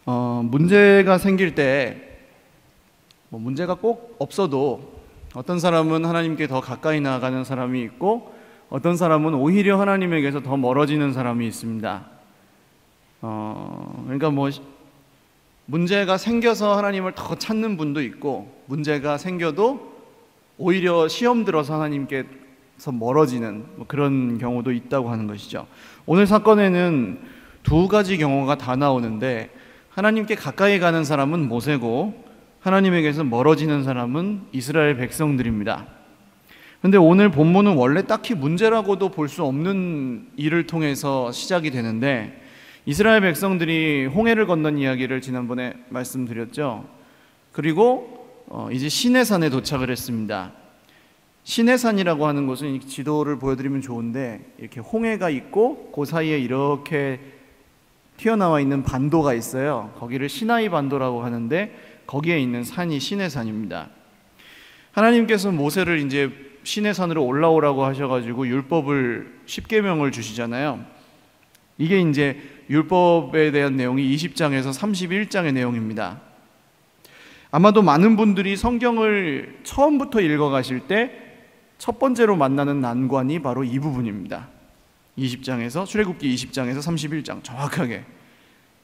문제가 생길 때 문제가 꼭 없어도 어떤 사람은 하나님께 더 가까이 나아가는 사람이 있고 어떤 사람은 오히려 하나님에게서 더 멀어지는 사람이 있습니다. 그러니까 문제가 생겨서 하나님을 더 찾는 분도 있고 문제가 생겨도 오히려 시험 들어서 하나님께서 멀어지는 그런 경우도 있다고 하는 것이죠. 오늘 사건에는 두 가지 경우가 다 나오는데 하나님께 가까이 가는 사람은 모세고 하나님에게서 멀어지는 사람은 이스라엘 백성들입니다. 그런데 오늘 본문은 원래 딱히 문제라고도 볼 수 없는 일을 통해서 시작이 되는데 이스라엘 백성들이 홍해를 건넌 이야기를 지난번에 말씀드렸죠. 그리고 이제 시내산에 도착을 했습니다. 시내산이라고 하는 곳은 지도를 보여드리면 좋은데 이렇게 홍해가 있고 그 사이에 이렇게 튀어나와 있는 반도가 있어요. 거기를 시나이 반도라고 하는데 거기에 있는 산이 시내산입니다. 하나님께서 모세를 이제 시내산으로 올라오라고 하셔가지고 율법을 10계명을 주시잖아요. 이게 이제 율법에 대한 내용이 20장에서 31장의 내용입니다. 아마도 많은 분들이 성경을 처음부터 읽어가실 때 첫 번째로 만나는 난관이 바로 이 부분입니다. 20장에서 출애굽기 20장에서 31장 정확하게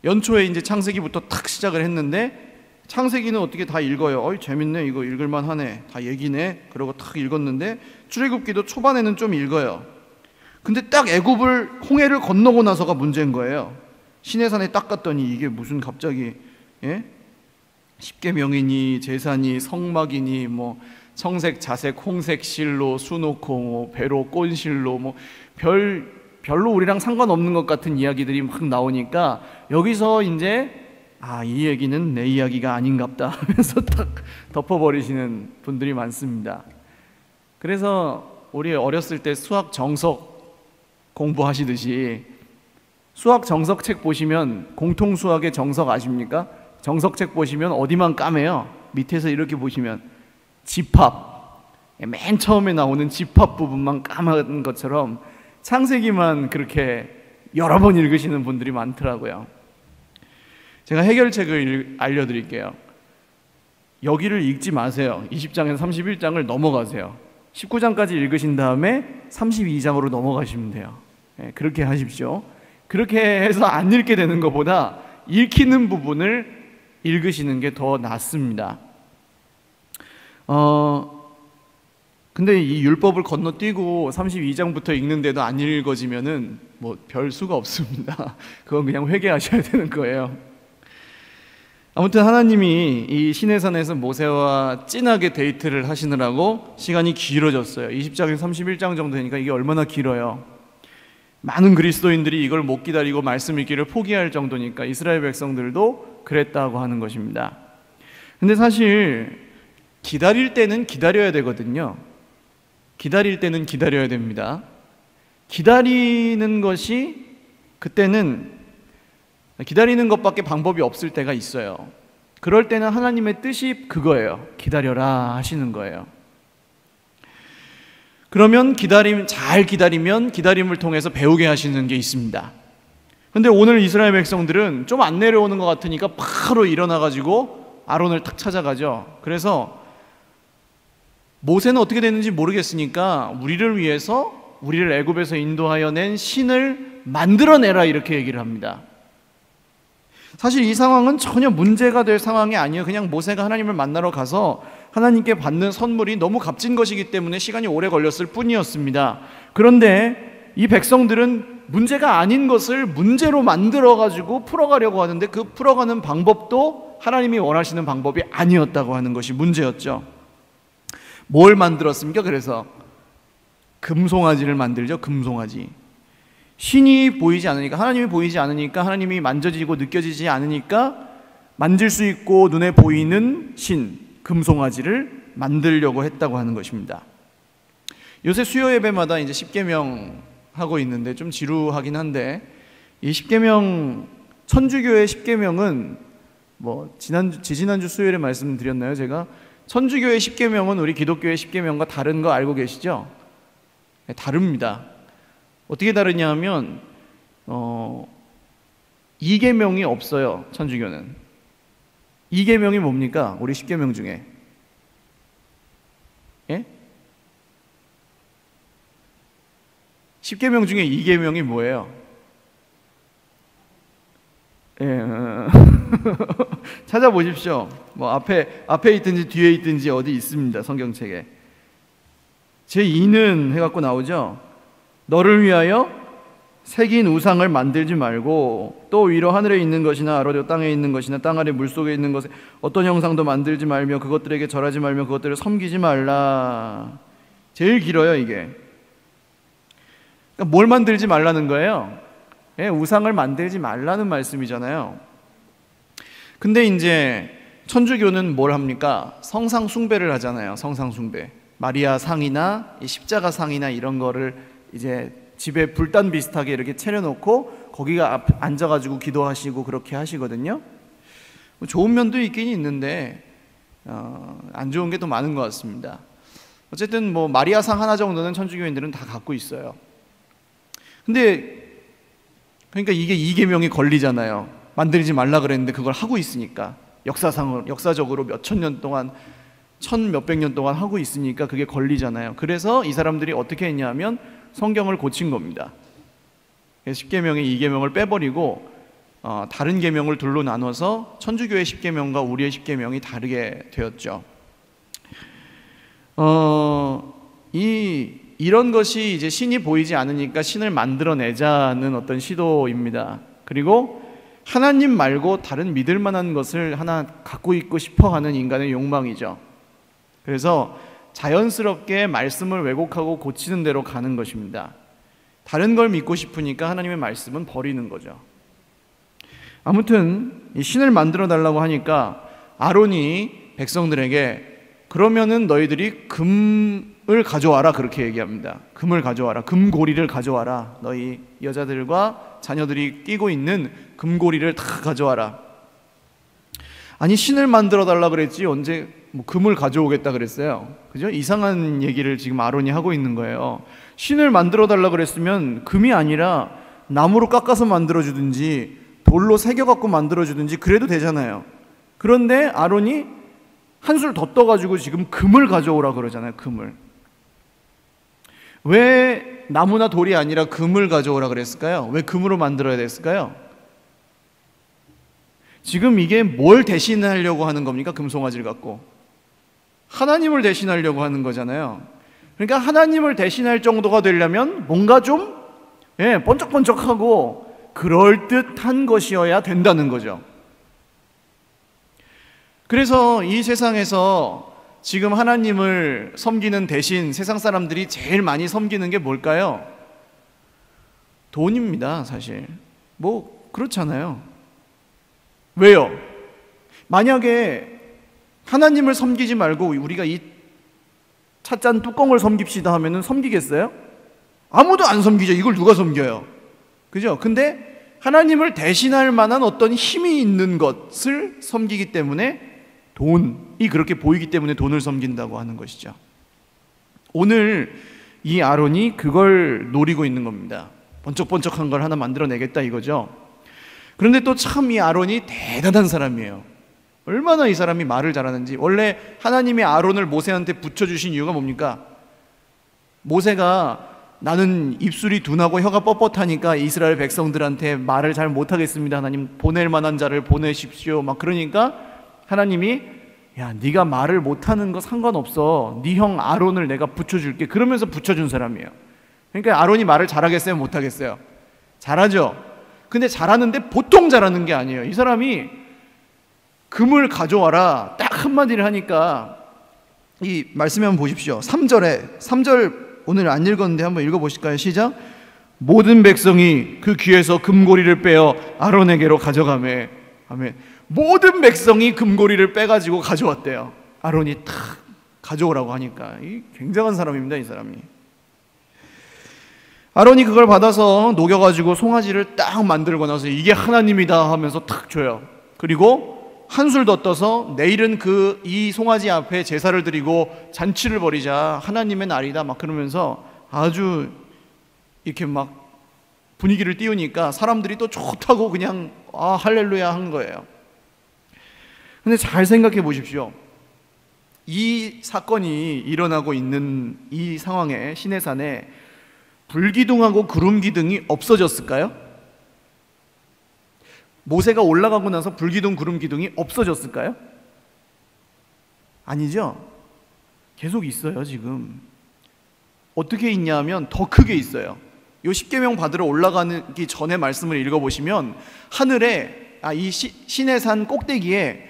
연초에 이제 창세기부터 탁 시작을 했는데 창세기는 어떻게 다 읽어요. 재밌네, 이거 읽을만 하네, 다 얘기네, 그러고 탁 읽었는데 출애굽기도 초반에는 좀 읽어요. 근데 딱 애굽을 홍해를 건너고 나서가 문제인 거예요. 시내산에 딱 갔더니 이게 무슨 갑자기 십계명이니 제사니 성막이니 청색, 자색, 홍색 실로, 수놓고 배로, 꼰실로 별로 우리랑 상관없는 것 같은 이야기들이 막 나오니까 여기서 이제 이 얘기는 내 이야기가 아닌갑다 하면서 딱 덮어버리시는 분들이 많습니다. 그래서 우리 어렸을 때 수학 정석 공부하시듯이 수학 정석책 보시면 공통수학의 정석 아십니까? 정석책 보시면 어디만 까매요? 밑에서 이렇게 보시면 집합, 맨 처음에 나오는 집합 부분만 까만 것처럼 창세기만 그렇게 여러 번 읽으시는 분들이 많더라고요. 제가 해결책을 알려드릴게요. 여기를 읽지 마세요. 20장에서 31장을 넘어가세요. 19장까지 읽으신 다음에 32장으로 넘어가시면 돼요. 그렇게 하십시오. 그렇게 해서 안 읽게 되는 것보다 읽히는 부분을 읽으시는 게 더 낫습니다. 근데 이 율법을 건너뛰고 32장부터 읽는데도 안 읽어지면은 별 수가 없습니다. 그건 그냥 회개하셔야 되는 거예요. 아무튼 하나님이 이 시내산에서 모세와 진하게 데이트를 하시느라고 시간이 길어졌어요. 20장에서 31장 정도 되니까 이게 얼마나 길어요. 많은 그리스도인들이 이걸 못 기다리고 말씀 읽기를 포기할 정도니까 이스라엘 백성들도 그랬다고 하는 것입니다. 근데 사실 기다릴 때는 기다려야 되거든요. 기다릴 때는 기다려야 됩니다. 기다리는 것이 그때는 기다리는 것밖에 방법이 없을 때가 있어요. 그럴 때는 하나님의 뜻이 그거예요. 기다려라 하시는 거예요. 그러면 잘 기다리면 기다림을 통해서 배우게 하시는 게 있습니다. 근데 오늘 이스라엘 백성들은 좀 안 내려오는 것 같으니까 바로 일어나가지고 아론을 탁 찾아가죠. 그래서 모세는 어떻게 됐는지 모르겠으니까 우리를 위해서 우리를 애굽에서 인도하여 낸 신을 만들어내라 이렇게 얘기를 합니다. 사실 이 상황은 전혀 문제가 될 상황이 아니에요. 그냥 모세가 하나님을 만나러 가서 하나님께 받는 선물이 너무 값진 것이기 때문에 시간이 오래 걸렸을 뿐이었습니다. 그런데 이 백성들은 문제가 아닌 것을 문제로 만들어가지고 풀어가려고 하는데 그 풀어가는 방법도 하나님이 원하시는 방법이 아니었다고 하는 것이 문제였죠. 뭘 만들었습니까? 그래서 금송아지를 만들죠. 금송아지. 신이 보이지 않으니까, 하나님이 보이지 않으니까, 하나님이 만져지고 느껴지지 않으니까 만질 수 있고 눈에 보이는 신, 금송아지를 만들려고 했다고 하는 것입니다. 요새 수요 예배마다 이제 10계명 하고 있는데 좀 지루하긴 한데, 이 10계명, 천주교의 10계명은 지지난주 수요일에 말씀드렸나요? 제가 천주교의 10계명은 우리 기독교의 10계명과 다른 거 알고 계시죠? 다릅니다. 어떻게 다르냐 하면 이계명이 없어요. 천주교는. 이계명이 뭡니까? 우리 10계명 중에. 예? 10계명 중에 이계명이 뭐예요? 예, 찾아보십시오. 뭐 앞에 있든지 뒤에 있든지 어디 있습니다. 성경책에. 제2는 해갖고 나오죠. 너를 위하여 새긴 우상을 만들지 말고 또 위로 하늘에 있는 것이나 아래로 땅에 있는 것이나 땅 아래 물속에 있는 것에 어떤 형상도 만들지 말며 그것들에게 절하지 말며 그것들을 섬기지 말라. 제일 길어요 이게. 그러니까 뭘 만들지 말라는 거예요? 예, 우상을 만들지 말라는 말씀이잖아요. 근데 이제 천주교는 뭘 합니까? 성상 숭배를 하잖아요. 성상 숭배. 마리아 상이나 십자가 상이나 이런 거를 이제 집에 불단 비슷하게 이렇게 차려놓고 거기가 앉아가지고 기도하시고 그렇게 하시거든요. 좋은 면도 있긴 있는데 안 좋은 게 더 많은 것 같습니다. 어쨌든 뭐 마리아 상 하나 정도는 천주교인들은 다 갖고 있어요. 근데 그러니까 이게 이계명이 걸리잖아요. 만들지 말라 그랬는데 그걸 하고 있으니까. 역사적으로 몇천 년 동안, 천 몇백 년 동안 하고 있으니까 그게 걸리잖아요. 그래서 이 사람들이 어떻게 했냐면 성경을 고친 겁니다. 10계명의 2계명을 빼버리고 다른 계명을 둘로 나눠서 천주교의 10계명과 우리의 10계명이 다르게 되었죠. 이런 것이 이제 신이 보이지 않으니까 신을 만들어내자는 어떤 시도입니다. 그리고 하나님 말고 다른 믿을 만한 것을 하나 갖고 있고 싶어 하는 인간의 욕망이죠. 그래서 자연스럽게 말씀을 왜곡하고 고치는 대로 가는 것입니다. 다른 걸 믿고 싶으니까 하나님의 말씀은 버리는 거죠. 아무튼 이 신을 만들어 달라고 하니까 아론이 백성들에게 그러면은 너희들이 금을 가져와라 그렇게 얘기합니다. 금을 가져와라. 금고리를 가져와라. 너희 여자들과 자녀들이 끼고 있는 금고리를 다 가져와라. 아니 신을 만들어 달라 그랬지 언제 뭐 금을 가져오겠다 그랬어요. 그죠? 이상한 얘기를 지금 아론이 하고 있는 거예요. 신을 만들어 달라 그랬으면 금이 아니라 나무로 깎아서 만들어 주든지 돌로 새겨 갖고 만들어 주든지 그래도 되잖아요. 그런데 아론이 한술 더 떠가지고 지금 금을 가져오라 그러잖아요. 금을. 왜 나무나 돌이 아니라 금을 가져오라 그랬을까요? 왜 금으로 만들어야 됐을까요? 지금 이게 뭘 대신하려고 하는 겁니까? 금송아지를 갖고 하나님을 대신하려고 하는 거잖아요. 그러니까 하나님을 대신할 정도가 되려면 뭔가 좀 번쩍번쩍하고 그럴듯한 것이어야 된다는 거죠. 그래서 이 세상에서 지금 하나님을 섬기는 대신 세상 사람들이 제일 많이 섬기는 게 뭘까요? 돈입니다, 사실. 뭐 그렇잖아요. 왜요? 만약에 하나님을 섬기지 말고 우리가 이 찻잔 뚜껑을 섬깁시다 하면은 섬기겠어요? 아무도 안 섬기죠. 이걸 누가 섬겨요? 그죠? 근데 하나님을 대신할 만한 어떤 힘이 있는 것을 섬기기 때문에 돈이 그렇게 보이기 때문에 돈을 섬긴다고 하는 것이죠. 오늘 이 아론이 그걸 노리고 있는 겁니다. 번쩍번쩍한 걸 하나 만들어내겠다 이거죠. 그런데 또 참 이 아론이 대단한 사람이에요. 얼마나 이 사람이 말을 잘하는지. 원래 하나님이 아론을 모세한테 붙여주신 이유가 뭡니까? 모세가 나는 입술이 둔하고 혀가 뻣뻣하니까 이스라엘 백성들한테 말을 잘 못하겠습니다. 하나님 보낼 만한 자를 보내십시오. 막 그러니까 하나님이 야 네가 말을 못하는 거 상관없어. 네 형 아론을 내가 붙여줄게. 그러면서 붙여준 사람이에요. 그러니까 아론이 말을 잘하겠어요? 못하겠어요? 잘하죠. 근데 잘하는데 보통 잘하는 게 아니에요. 이 사람이 금을 가져와라 딱 한마디를 하니까 이 말씀에 한번 보십시오. 3절 오늘 안 읽었는데 한번 읽어보실까요? 시작. 모든 백성이 그 귀에서 금고리를 빼어 아론에게로 가져가매. 아멘. 모든 백성이 금고리를 빼가지고 가져왔대요. 아론이 탁 가져오라고 하니까. 이 굉장한 사람입니다, 이 사람이. 아론이 그걸 받아서 녹여가지고 송아지를 딱 만들고 나서 이게 하나님이다 하면서 탁 줘요. 그리고 한술 더 떠서 내일은 이 송아지 앞에 제사를 드리고 잔치를 벌이자. 하나님의 날이다 막 그러면서 아주 이렇게 막 분위기를 띄우니까 사람들이 또 좋다고 그냥 할렐루야 한 거예요. 근데 잘 생각해 보십시오. 이 사건이 일어나고 있는 이 상황에 시내산에 불기둥하고 구름기둥이 없어졌을까요? 모세가 올라가고 나서 불기둥 구름기둥이 없어졌을까요? 아니죠. 계속 있어요. 지금 어떻게 있냐면 더 크게 있어요. 요 십계명 받으러 올라가기 전에 말씀을 읽어보시면 하늘에 이 시내산 꼭대기에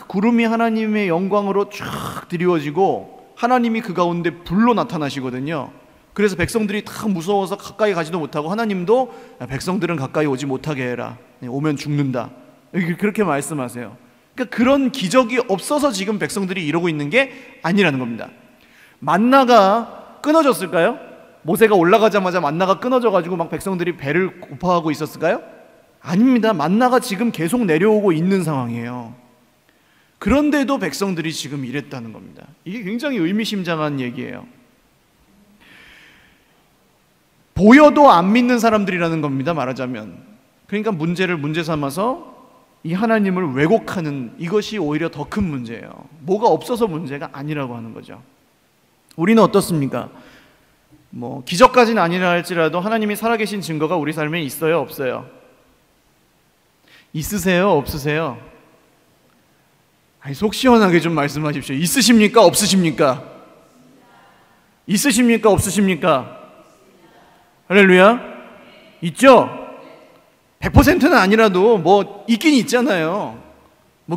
구름이 하나님의 영광으로 쫙 드리워지고 하나님이 그 가운데 불로 나타나시거든요. 그래서 백성들이 다 무서워서 가까이 가지도 못하고 하나님도 백성들은 가까이 오지 못하게 해라. 오면 죽는다. 그렇게 말씀하세요. 그러니까 그런 기적이 없어서 지금 백성들이 이러고 있는 게 아니라는 겁니다. 만나가 끊어졌을까요? 모세가 올라가자마자 만나가 끊어져가지고 막 백성들이 배를 고파하고 있었을까요? 아닙니다. 만나가 지금 계속 내려오고 있는 상황이에요. 그런데도 백성들이 지금 이랬다는 겁니다. 이게 굉장히 의미심장한 얘기예요. 보여도 안 믿는 사람들이라는 겁니다. 말하자면. 그러니까 문제를 문제 삼아서 이 하나님을 왜곡하는 이것이 오히려 더 큰 문제예요. 뭐가 없어서 문제가 아니라고 하는 거죠. 우리는 어떻습니까? 기적까지는 아니라 할지라도 하나님이 살아계신 증거가 우리 삶에 있어요? 없어요? 있으세요? 없으세요? 속 시원하게 좀 말씀하십시오. 있으십니까? 없으십니까? 있으십니까? 없으십니까? 할렐루야? 있죠? 100%는 아니라도 있긴 있잖아요.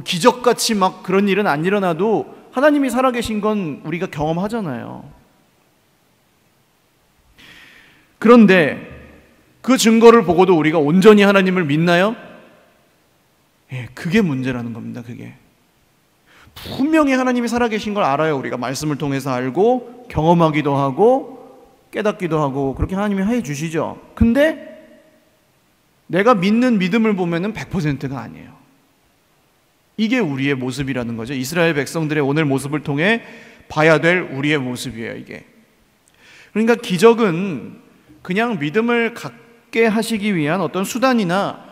기적같이 막 그런 일은 안 일어나도 하나님이 살아계신 건 우리가 경험하잖아요. 그런데 그 증거를 보고도 우리가 온전히 하나님을 믿나요? 그게 문제라는 겁니다. 그게 분명히 하나님이 살아계신 걸 알아요. 우리가 말씀을 통해서 알고 경험하기도 하고 깨닫기도 하고 그렇게 하나님이 해주시죠. 근데 내가 믿는 믿음을 보면은 100%가 아니에요. 이게 우리의 모습이라는 거죠. 이스라엘 백성들의 오늘 모습을 통해 봐야 될 우리의 모습이에요. 이게 그러니까 기적은 그냥 믿음을 갖게 하시기 위한 어떤 수단이나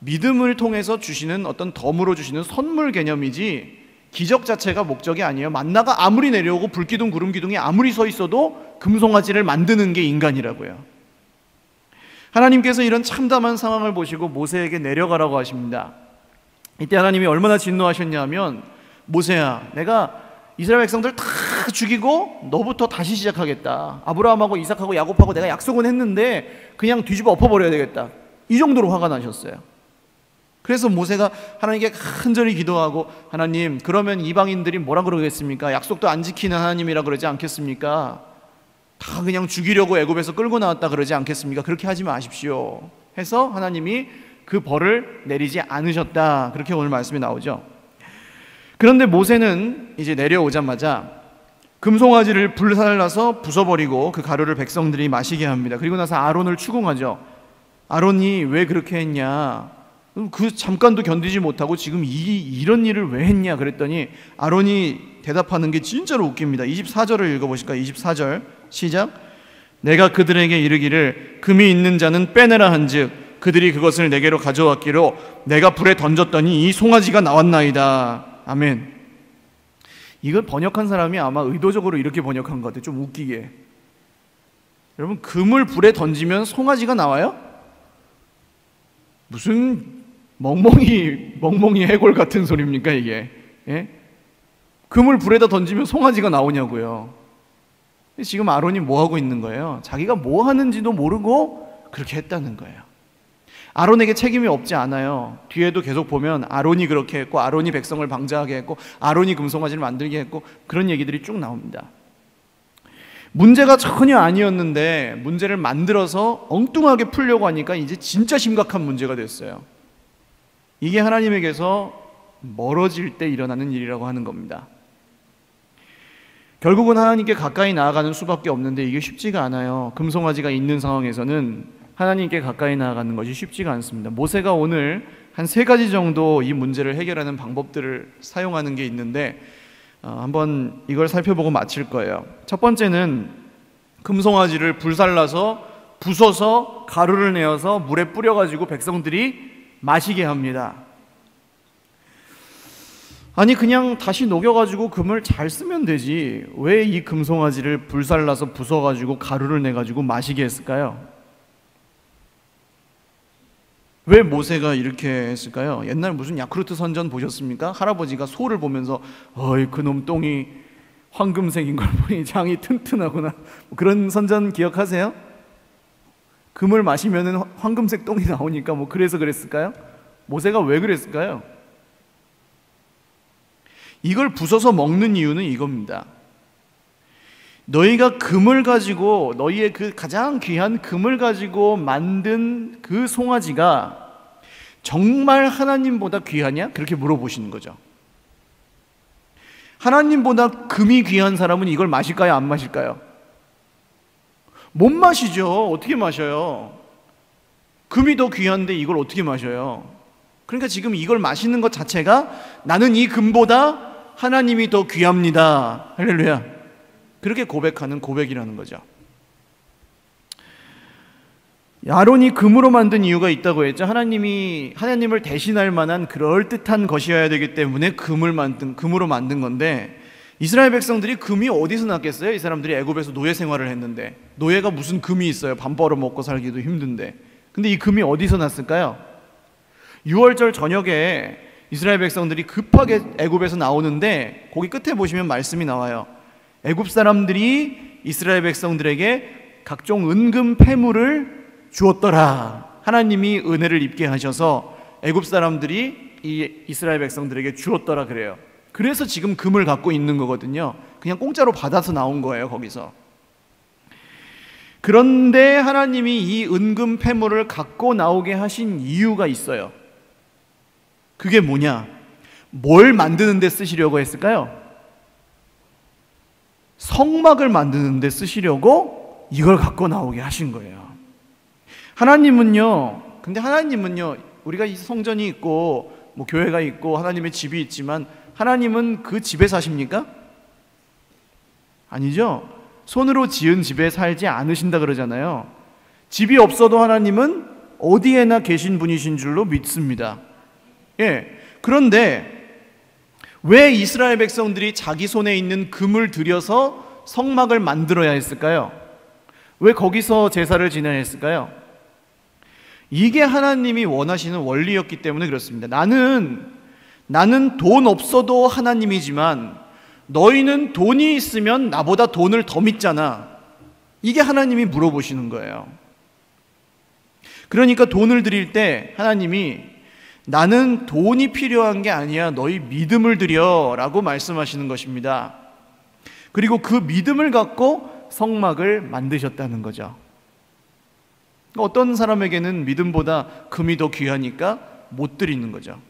믿음을 통해서 주시는 어떤 덤으로 주시는 선물 개념이지 기적 자체가 목적이 아니에요. 만나가 아무리 내려오고 불기둥 구름기둥이 아무리 서 있어도 금송아지를 만드는 게 인간이라고요. 하나님께서 이런 참담한 상황을 보시고 모세에게 내려가라고 하십니다. 이때 하나님이 얼마나 진노하셨냐면 모세야, 내가 이스라엘 백성들 다 죽이고 너부터 다시 시작하겠다. 아브라함하고 이삭하고 야곱하고 내가 약속은 했는데 그냥 뒤집어 엎어버려야 되겠다. 이 정도로 화가 나셨어요. 그래서 모세가 하나님께 간절히 기도하고 하나님, 그러면 이방인들이 뭐라 그러겠습니까? 약속도 안 지키는 하나님이라 그러지 않겠습니까? 다 그냥 죽이려고 애굽에서 끌고 나왔다 그러지 않겠습니까? 그렇게 하지 마십시오 해서 하나님이 그 벌을 내리지 않으셨다. 그렇게 오늘 말씀이 나오죠. 그런데 모세는 이제 내려오자마자 금송아지를 불살라서 부숴버리고 그 가루를 백성들이 마시게 합니다. 그리고 나서 아론을 추궁하죠. 아론이 왜 그렇게 했냐? 그 잠깐도 견디지 못하고 지금 이런 일을 왜 했냐 그랬더니 아론이 대답하는 게 진짜로 웃깁니다. 24절을 읽어보실까요? 24절 시작. 내가 그들에게 이르기를 금이 있는 자는 빼내라 한즉 그들이 그것을 내게로 가져왔기로 내가 불에 던졌더니 이 송아지가 나왔나이다. 아멘. 이걸 번역한 사람이 아마 의도적으로 이렇게 번역한 것 같아요. 좀 웃기게. 여러분, 금을 불에 던지면 송아지가 나와요? 무슨 멍멍이 해골 같은 소리입니까 이게? 예? 금을 불에다 던지면 송아지가 나오냐고요. 지금 아론이 뭐 하고 있는 거예요? 자기가 뭐 하는지도 모르고 그렇게 했다는 거예요. 아론에게 책임이 없지 않아요. 뒤에도 계속 보면 아론이 그렇게 했고 아론이 백성을 방자하게 했고 아론이 금송아지를 만들게 했고 그런 얘기들이 쭉 나옵니다. 문제가 전혀 아니었는데 문제를 만들어서 엉뚱하게 풀려고 하니까 이제 진짜 심각한 문제가 됐어요. 이게 하나님에게서 멀어질 때 일어나는 일이라고 하는 겁니다. 결국은 하나님께 가까이 나아가는 수밖에 없는데 이게 쉽지가 않아요. 금송아지가 있는 상황에서는 하나님께 가까이 나아가는 것이 쉽지가 않습니다. 모세가 오늘 한 3가지 정도 이 문제를 해결하는 방법들을 사용하는 게 있는데 한번 이걸 살펴보고 마칠 거예요. 첫 번째는 금송아지를 불살라서 부숴서 가루를 내어서 물에 뿌려가지고 백성들이 마시게 합니다. 아니 그냥 다시 녹여가지고 금을 잘 쓰면 되지 왜 이 금송아지를 불살라서 부숴가지고 가루를 내가지고 마시게 했을까요? 왜 모세가 이렇게 했을까요? 옛날 무슨 야쿠르트 선전 보셨습니까? 할아버지가 소를 보면서 어이 그놈 똥이 황금색인 걸 보니 장이 튼튼하구나 그런 선전 기억하세요? 금을 마시면은 황금색 똥이 나오니까 그래서 그랬을까요? 모세가 왜 그랬을까요? 이걸 부숴서 먹는 이유는 이겁니다. 너희가 금을 가지고 너희의 그 가장 귀한 금을 가지고 만든 그 송아지가 정말 하나님보다 귀하냐? 그렇게 물어보시는 거죠. 하나님보다 금이 귀한 사람은 이걸 마실까요? 안 마실까요? 못 마시죠. 어떻게 마셔요? 금이 더 귀한데 이걸 어떻게 마셔요? 그러니까 지금 이걸 마시는 것 자체가 나는 이 금보다 하나님이 더 귀합니다. 할렐루야. 그렇게 고백하는 고백이라는 거죠. 아론이 금으로 만든 이유가 있다고 했죠. 하나님을 대신할 만한 그럴듯한 것이어야 되기 때문에 금으로 만든 건데 이스라엘 백성들이 금이 어디서 났겠어요? 이 사람들이 애굽에서 노예 생활을 했는데 노예가 무슨 금이 있어요? 밥 벌어 먹고 살기도 힘든데. 근데 이 금이 어디서 났을까요? 6월절 저녁에 이스라엘 백성들이 급하게 애굽에서 나오는데 거기 끝에 보시면 말씀이 나와요. 애굽 사람들이 이스라엘 백성들에게 각종 은금 패물을 주었더라. 하나님이 은혜를 입게 하셔서 애굽 사람들이 이 이스라엘 백성들에게 주었더라 그래요. 그래서 지금 금을 갖고 있는 거거든요. 그냥 공짜로 받아서 나온 거예요, 거기서. 그런데 하나님이 이 은금 패물을 갖고 나오게 하신 이유가 있어요. 그게 뭐냐? 뭘 만드는 데 쓰시려고 했을까요? 성막을 만드는 데 쓰시려고 이걸 갖고 나오게 하신 거예요. 근데 하나님은요, 우리가 이 성전이 있고 교회가 있고 하나님의 집이 있지만 하나님은 그 집에 사십니까? 아니죠. 손으로 지은 집에 살지 않으신다 그러잖아요. 집이 없어도 하나님은 어디에나 계신 분이신 줄로 믿습니다. 그런데 왜 이스라엘 백성들이 자기 손에 있는 금을 들여서 성막을 만들어야 했을까요? 왜 거기서 제사를 지내야 했을까요? 이게 하나님이 원하시는 원리였기 때문에 그렇습니다. 나는 돈 없어도 하나님이지만 너희는 돈이 있으면 나보다 돈을 더 믿잖아. 이게 하나님이 물어보시는 거예요. 그러니까 돈을 드릴 때 하나님이 나는 돈이 필요한 게 아니야, 너희 믿음을 드려 라고 말씀하시는 것입니다. 그리고 그 믿음을 갖고 성막을 만드셨다는 거죠. 어떤 사람에게는 믿음보다 금이 더 귀하니까 못 드리는 거죠.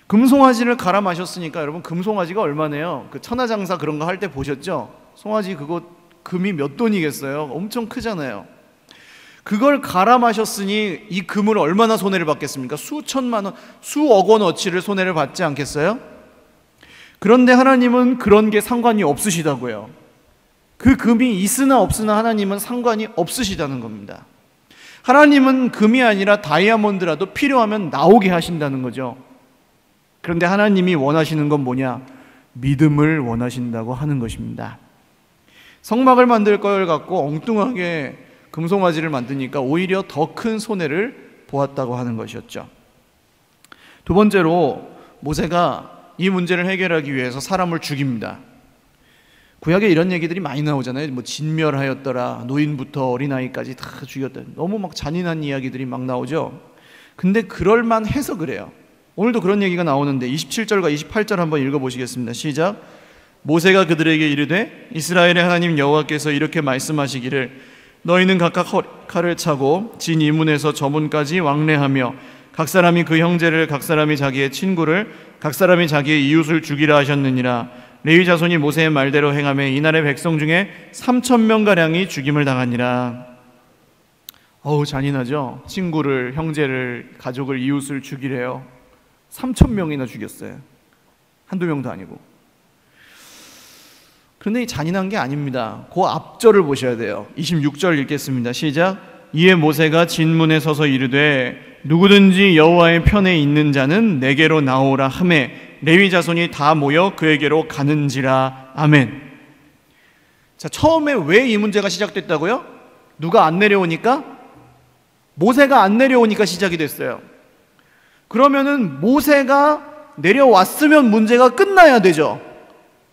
금송아지를 갈아 마셨으니까 여러분, 금송아지가 얼마네요? 그 천하장사 그런 거 할 때 보셨죠? 송아지 그거 금이 몇 돈이겠어요? 엄청 크잖아요. 그걸 갈아 마셨으니 이 금을 얼마나 손해를 받겠습니까? 수천만 원, 수억 원어치를 손해를 받지 않겠어요? 그런데 하나님은 그런 게 상관이 없으시다고요. 그 금이 있으나 없으나 하나님은 상관이 없으시다는 겁니다. 하나님은 금이 아니라 다이아몬드라도 필요하면 나오게 하신다는 거죠. 그런데 하나님이 원하시는 건 뭐냐? 믿음을 원하신다고 하는 것입니다. 성막을 만들 걸 갖고 엉뚱하게 금송아지를 만드니까 오히려 더 큰 손해를 보았다고 하는 것이었죠. 두 번째로 모세가 이 문제를 해결하기 위해서 사람을 죽입니다. 구약에 이런 얘기들이 많이 나오잖아요. 진멸하였더라, 노인부터 어린아이까지 다 죽였다. 너무 잔인한 이야기들이 막 나오죠. 근데 그럴만해서 그래요. 오늘도 그런 얘기가 나오는데 27절과 28절 한번 읽어보시겠습니다. 시작. 모세가 그들에게 이르되 이스라엘의 하나님 여호와께서 이렇게 말씀하시기를 너희는 각각 칼을 차고 진 이 문에서 저 문까지 왕래하며 각 사람이 그 형제를, 각 사람이 자기의 친구를, 각 사람이 자기의 이웃을 죽이라 하셨느니라. 레위 자손이 모세의 말대로 행하며 이날의 백성 중에 3,000명가량이 죽임을 당하니라. 잔인하죠. 친구를, 형제를, 가족을, 이웃을 죽이래요. 3,000명이나 죽였어요. 한두 명도 아니고. 그런데 이 잔인한 게 아닙니다. 그 앞절을 보셔야 돼요. 26절 읽겠습니다. 시작. 이에 모세가 진문에 서서 이르되 누구든지 여호와의 편에 있는 자는 내게로 나오라 하매 레위 자손이 다 모여 그에게로 가는지라. 아멘. 자, 처음에 왜 이 문제가 시작됐다고요? 누가 안 내려오니까? 모세가 안 내려오니까 시작이 됐어요. 그러면은 모세가 내려왔으면 문제가 끝나야 되죠.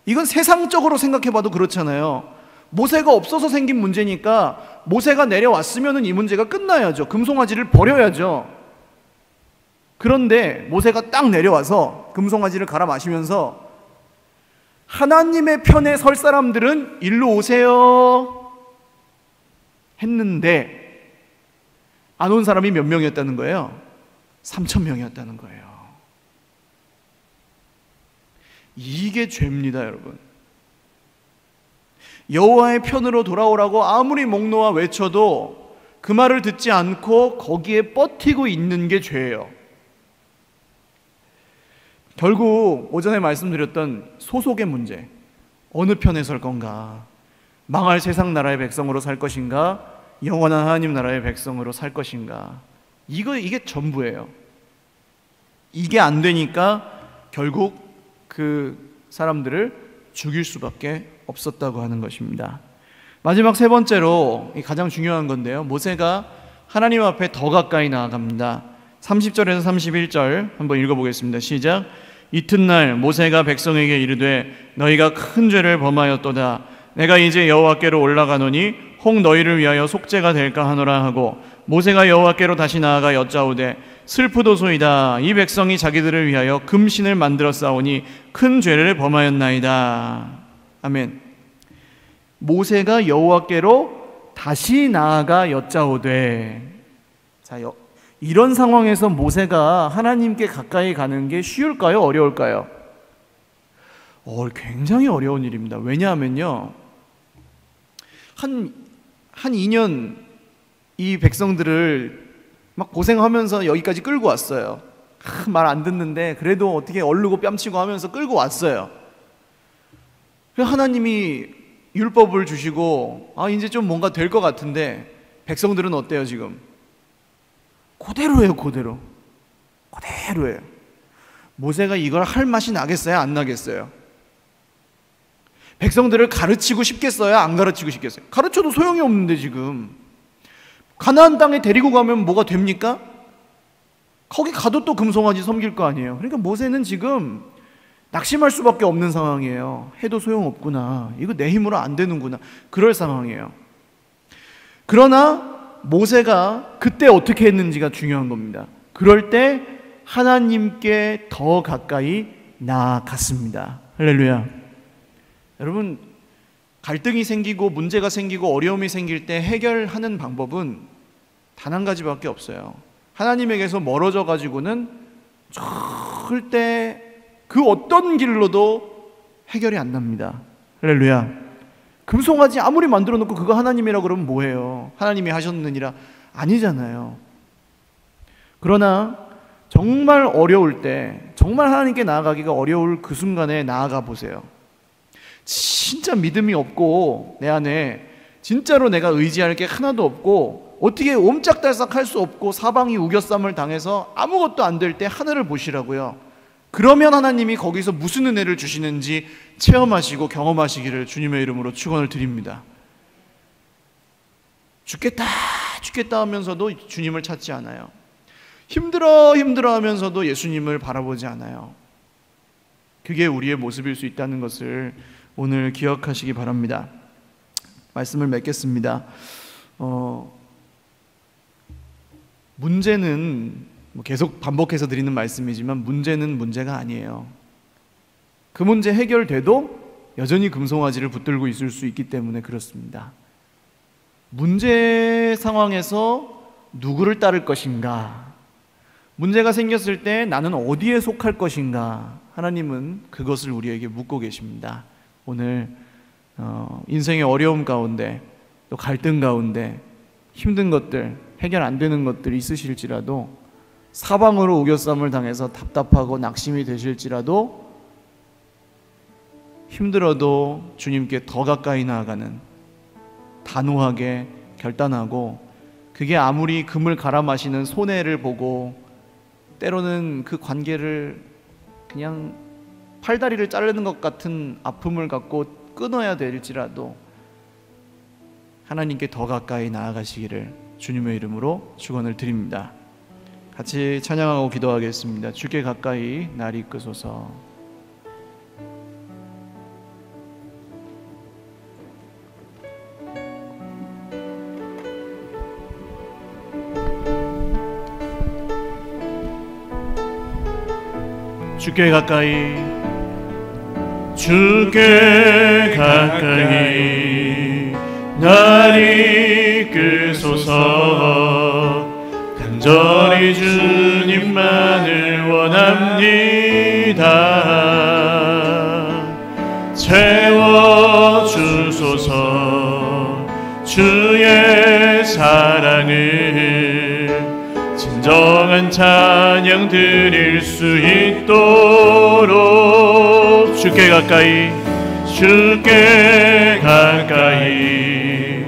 이건 세상적으로 생각해봐도 그렇잖아요. 모세가 없어서 생긴 문제니까 모세가 내려왔으면 이 문제가 끝나야죠. 금송아지를 버려야죠. 그런데 모세가 딱 내려와서 금송아지를 갈아 마시면서 하나님의 편에 설 사람들은 일로 오세요 했는데 안 온 사람이 몇 명이었다는 거예요? 3,000명이었다는 거예요. 이게 죄입니다, 여러분. 여호와의 편으로 돌아오라고 아무리 목 놓아 외쳐도 그 말을 듣지 않고 거기에 버티고 있는 게 죄예요. 결국 오전에 말씀드렸던 소속의 문제, 어느 편에 설 건가? 망할 세상 나라의 백성으로 살 것인가? 영원한 하나님 나라의 백성으로 살 것인가? 이게 전부예요. 이게 안 되니까 결국 그 사람들을 죽일 수밖에 없었다고 하는 것입니다. 마지막 세 번째로 가장 중요한 건데요, 모세가 하나님 앞에 더 가까이 나아갑니다. 30절에서 31절 한번 읽어보겠습니다. 시작. 이튿날 모세가 백성에게 이르되 너희가 큰 죄를 범하였도다. 내가 이제 여호와께로 올라가노니 혹 너희를 위하여 속죄가 될까 하노라 하고 모세가 여호와께로 다시 나아가 여짜오되 슬프도소이다. 이 백성이 자기들을 위하여 금신을 만들어 싸우니 큰 죄를 범하였나이다. 아멘. 모세가 여호와께로 다시 나아가 여짜오되, 자, 이런 상황에서 모세가 하나님께 가까이 가는 게 쉬울까요? 어려울까요? 굉장히 어려운 일입니다. 왜냐하면요, 한 2년 이 백성들을 막 고생하면서 여기까지 끌고 왔어요. 말 안 듣는데 그래도 어떻게 얼르고 뺨치고 하면서 끌고 왔어요. 하나님이 율법을 주시고 이제 좀 뭔가 될 것 같은데 백성들은 어때요 지금? 그대로예요. 그대로예요. 모세가 이걸 할 맛이 나겠어요? 안 나겠어요? 백성들을 가르치고 싶겠어요? 안 가르치고 싶겠어요? 가르쳐도 소용이 없는데 지금 가나안 땅에 데리고 가면 뭐가 됩니까? 거기 가도 또 금송아지 섬길 거 아니에요. 그러니까 모세는 지금 낙심할 수밖에 없는 상황이에요. 해도 소용없구나, 이거 내 힘으로 안 되는구나, 그럴 상황이에요. 그러나 모세가 그때 어떻게 했는지가 중요한 겁니다. 그럴 때 하나님께 더 가까이 나아갔습니다. 할렐루야. 여러분, 갈등이 생기고 문제가 생기고 어려움이 생길 때 해결하는 방법은 단 한 가지밖에 없어요. 하나님에게서 멀어져 가지고는 절대 그 어떤 길로도 해결이 안 납니다. 할렐루야. 금송아지 아무리 만들어 놓고 그거 하나님이라고 그러면 뭐예요? 하나님이 하셨느니라 아니잖아요. 그러나 정말 어려울 때, 정말 하나님께 나아가기가 어려울 그 순간에 나아가 보세요. 진짜 믿음이 없고 내 안에 진짜로 내가 의지할 게 하나도 없고 어떻게 옴짝달싹 할 수 없고 사방이 우겨쌈을 당해서 아무것도 안 될 때 하늘을 보시라고요. 그러면 하나님이 거기서 무슨 은혜를 주시는지 체험하시고 경험하시기를 주님의 이름으로 축원을 드립니다. 죽겠다 하면서도 주님을 찾지 않아요. 힘들어 하면서도 예수님을 바라보지 않아요. 그게 우리의 모습일 수 있다는 것을 오늘 기억하시기 바랍니다. 말씀을 맺겠습니다. 문제는 계속 반복해서 드리는 말씀이지만 문제는 문제가 아니에요. 그 문제 해결돼도 여전히 금송아지를 붙들고 있을 수 있기 때문에 그렇습니다. 문제 상황에서 누구를 따를 것인가? 문제가 생겼을 때 나는 어디에 속할 것인가? 하나님은 그것을 우리에게 묻고 계십니다. 오늘 인생의 어려움 가운데 또 갈등 가운데 힘든 것들, 해결 안 되는 것들이 있으실지라도 사방으로 우겨쌈을 당해서 답답하고 낙심이 되실지라도 힘들어도 주님께 더 가까이 나아가는, 단호하게 결단하고, 그게 아무리 금을 갈아 마시는 손해를 보고 때로는 그 관계를 그냥 팔다리를 자르는 것 같은 아픔을 갖고 끊어야 될지라도 하나님께 더 가까이 나아가시기를 주님의 이름으로 축원을 드립니다. 같이 찬양하고 기도하겠습니다. 주께 가까이 날 이끄소서. 주께 가까이, 주께 가까이 날 이끄소서. 간절히 주님만을 원합니다. 채워주소서. 주의 사랑을 진정한 찬양 드릴 수 있도록 주께 가까이, 주께 가까이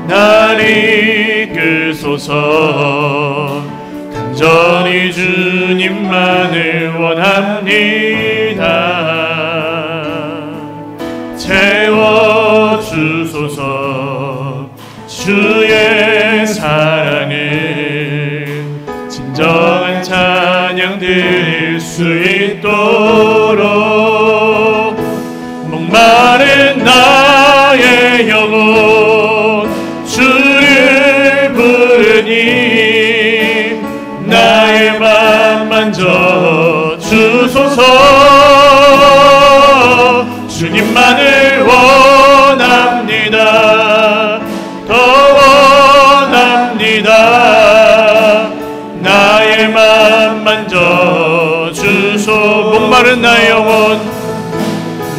날 이끄소서. 간절히 주님만을 원합니다. 채워주소서. 주의 사랑을 진정한 찬양 드릴 수 있도록 목마른 나의 영혼 주를 부르니 나의 맘 만져 주소서. 주님만을 원합니다. 더 원합니다. 나의 맘 만져 주소. 목마른 나의 영혼,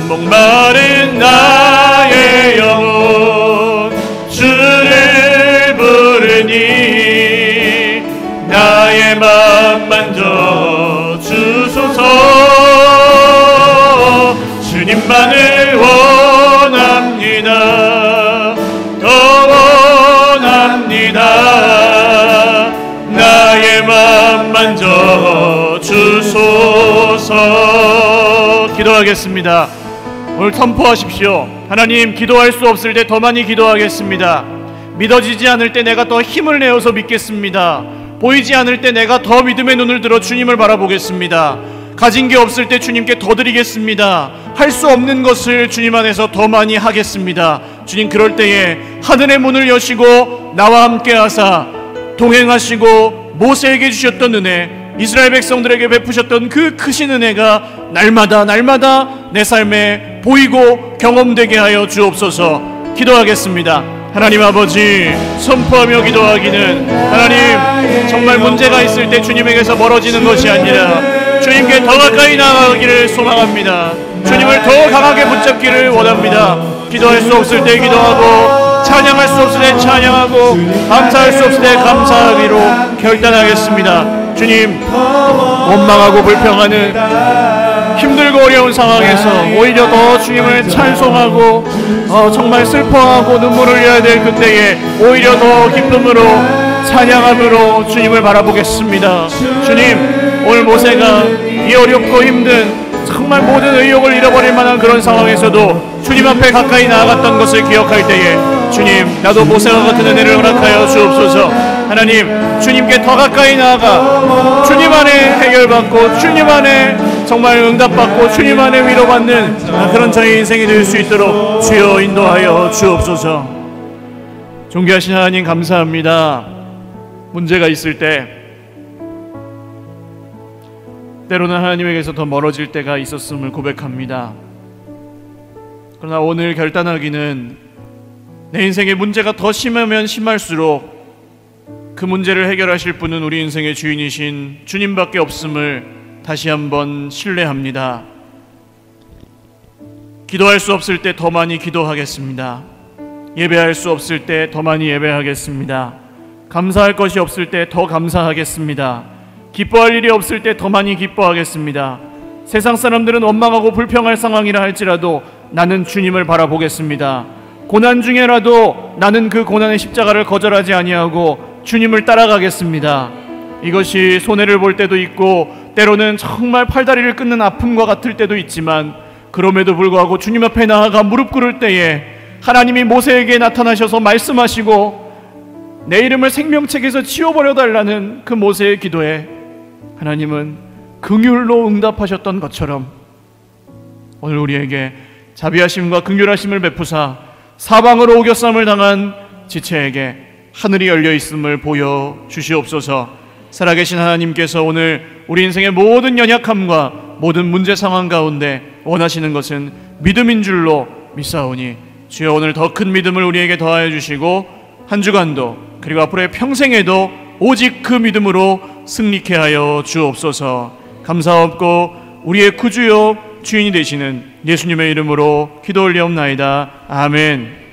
목마른 나의 영혼 주를 부르니 나의 맘 만져 주소서. 주님만을 원합니다. 더 원합니다. 나의 맘 만져 주소서. 기도하겠습니다. 오늘 선포하십시오. 하나님, 기도할 수 없을 때 더 많이 기도하겠습니다. 믿어지지 않을 때 내가 더 힘을 내어서 믿겠습니다. 보이지 않을 때 내가 더 믿음의 눈을 들어 주님을 바라보겠습니다. 가진 게 없을 때 주님께 더 드리겠습니다. 할 수 없는 것을 주님 안에서 더 많이 하겠습니다. 주님, 그럴 때에 하늘의 문을 여시고 나와 함께 하사 동행하시고 모세에게 주셨던 은혜, 이스라엘 백성들에게 베푸셨던 그 크신 은혜가 날마다 날마다 내 삶에 보이고 경험되게 하여 주옵소서. 기도하겠습니다. 하나님 아버지, 선포하며 기도하기는 하나님, 정말 문제가 있을 때 주님에게서 멀어지는 것이 아니라 주님께 더 가까이 나아가기를 소망합니다. 주님을 더 강하게 붙잡기를 원합니다. 기도할 수 없을 때 기도하고, 찬양할 수 없을 때 찬양하고, 감사할 수 없을 때 감사하기로 결단하겠습니다. 주님, 원망하고 불평하는 힘들고 어려운 상황에서 오히려 더 주님을 찬송하고 정말 슬퍼하고 눈물을 흘려야 될 그때에 오히려 더 기쁨으로 찬양함으로 주님을 바라보겠습니다. 주님, 오늘 모세가 이 어렵고 힘든 정말 모든 의욕을 잃어버릴 만한 그런 상황에서도 주님 앞에 가까이 나아갔던 것을 기억할 때에 주님, 나도 모세와 같은 은혜를 허락하여 주옵소서. 하나님, 주님께 더 가까이 나아가 주님 안에 해결받고 주님 안에 정말 응답받고 주님 안에 위로받는 그런 저희 인생이 될 수 있도록 주여 인도하여 주옵소서. 존귀하신 하나님, 감사합니다. 문제가 있을 때 때로는 하나님에게서 더 멀어질 때가 있었음을 고백합니다. 그러나 오늘 결단하기는 내 인생의 문제가 더 심하면 심할수록 그 문제를 해결하실 분은 우리 인생의 주인이신 주님밖에 없음을 다시 한번 신뢰합니다. 기도할 수 없을 때 더 많이 기도하겠습니다. 예배할 수 없을 때 더 많이 예배하겠습니다. 감사할 것이 없을 때 더 감사하겠습니다. 기뻐할 일이 없을 때 더 많이 기뻐하겠습니다. 세상 사람들은 원망하고 불평할 상황이라 할지라도 나는 주님을 바라보겠습니다. 고난 중에라도 나는 그 고난의 십자가를 거절하지 아니하고 주님을 따라가겠습니다. 이것이 손해를 볼 때도 있고 때로는 정말 팔다리를 끊는 아픔과 같을 때도 있지만, 그럼에도 불구하고 주님 앞에 나아가 무릎 꿇을 때에 하나님이 모세에게 나타나셔서 말씀하시고 내 이름을 생명책에서 지워버려 달라는 그 모세의 기도에 하나님은 긍휼로 응답하셨던 것처럼 오늘 우리에게 자비하심과 긍휼하심을 베푸사 사방으로 오겨쌈을 당한 지체에게 하늘이 열려 있음을 보여 주시옵소서. 살아계신 하나님께서 오늘 우리 인생의 모든 연약함과 모든 문제 상황 가운데 원하시는 것은 믿음인 줄로 믿사오니 주여 오늘 더 큰 믿음을 우리에게 더하여 주시고 한 주간도 그리고 앞으로의 평생에도 오직 그 믿음으로 승리케 하여 주옵소서. 감사없고 우리의 구주요 주인이 되시는 예수님의 이름으로 기도 올리옵나이다. 아멘.